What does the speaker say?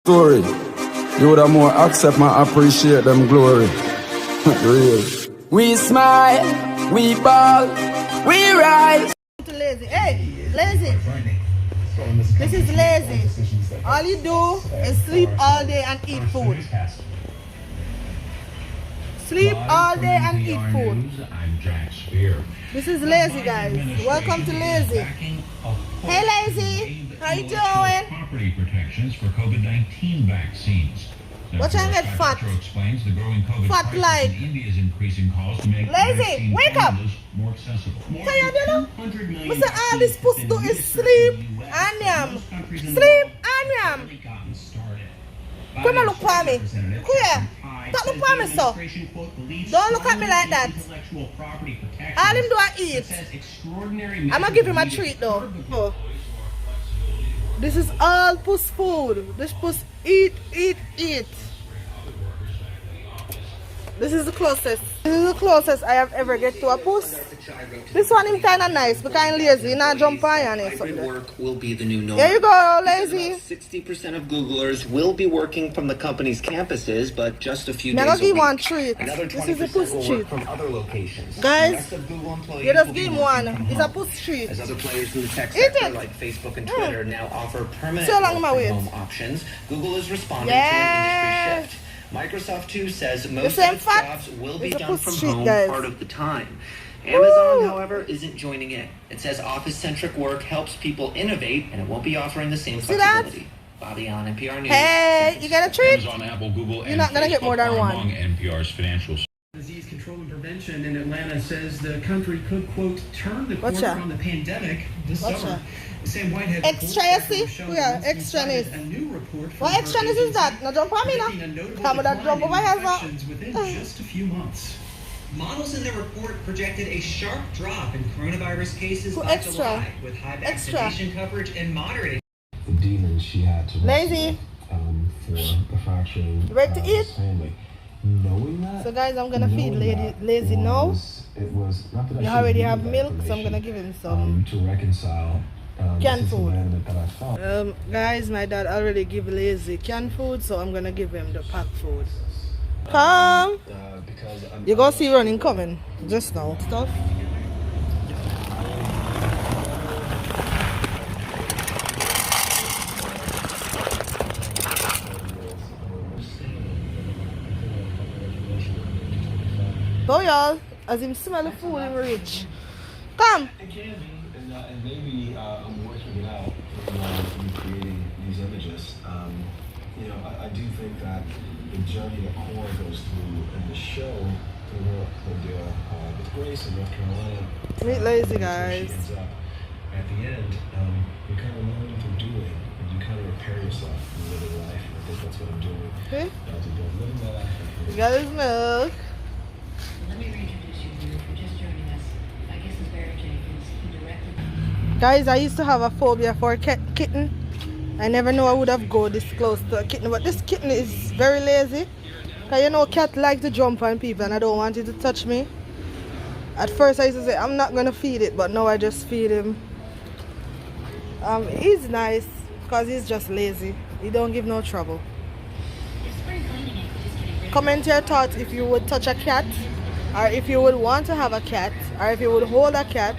story. You would have more accept and appreciate them glory. Real. We smile, we ball, we rise. Lazy. Hey, lazy. This is lazy. All you do is sleep all day and eat food. Sleep all day and eat food. This is lazy, guys. Welcome to lazy. Hey, lazy. How you doing? Property protections for COVID-19 vaccines. What trying to get fat? Explains the growing COVID Fat like. in India's increasing calls to make Lazy, wake up. More accessible. How you doing? Mr. All this supposed to do is sleep and yam. Sleep and yam. Come on, look for me. Come here. Don't look for me, so. Don't look at me like that. All him do I eat. I'm gonna give him a treat though. Oh. This is all puss food. This puss eat. This is the closest. This is the closest I have ever get to a puss. This one is kind of nice, but kind of lazy. Not jump on it. Work will be the new norm. Here you go, lazy. 60% of Googlers will be working from the company's campuses, but just a few I'm days gonna a give week. one treat. Another This is a 20% puss will treat. work from other locations. Guys, The rest of Google employees you just will be give working one. from It's a home. puss treat. As other players in the tech Eat sector it. like Facebook and Twitter now offer permanent So long, my work way. from home options, Google is responding Yes. to an industry shift. Microsoft too says most same of its fact. jobs will be It's a done puss from treat, home guys. part of the time. Amazon, however, isn't joining in. It says office-centric work helps people innovate, and it won't be offering the same See that? flexibility. Bobby on NPR News. Hey, you get a treat? Amazon, Apple, Google, You're not gonna get more than one. among NPR's financial. Disease Control and Prevention in Atlanta says the country could, quote, turn the What's corner that? on the pandemic this What's summer. that? Sam Whitehead Extra, reports you see? showing Yeah, Winston extra cited is. a new report from What her extra is agency that? No jump on me predicting a now. notable Come with that decline jump in over here, infections within just a few months. Models in their report projected a sharp drop in coronavirus cases Who by extra? July, with high Extra. vaccination coverage and moderate. The demons she had to Lazy. for the fracturing Ready to eat? family. Knowing that, So guys, I'm gonna feed lazy now. It was not that I You should already need have that milk, so I'm gonna information, give him some. to reconcile Canned this food. abandonment that I felt. Guys, my dad already give lazy canned food, so I'm gonna give him the packed food. Come. Because You go see running coming just now. Stuff. So y'all, as him smell the food, him rich. Come. It can be, and maybe I'm working it out in creating these images. I do think that the journey that Cora goes through in the show, the work with Grace in North Carolina. Meet lazy She guys. ends up at the end, you kind of learn through doing, and you kind of repair yourself and live a life. And I think that's what I'm doing. Okay. Living my life. You got his milk. Let me reintroduce you here. If you're just joining us, my guest is Barry Jenkins. He directed. Guys, I used to have a phobia for a kitten. I never knew I would have go this close to a kitten, but this kitten is very lazy. Cause you know cat like to jump on people and I don't want it to touch me. At first I used to say I'm not gonna feed it, but now I just feed him. He's nice because he's just lazy. He don't give no trouble. Comment your thoughts if you would touch a cat, or if you would want to have a cat, or if you would hold a cat.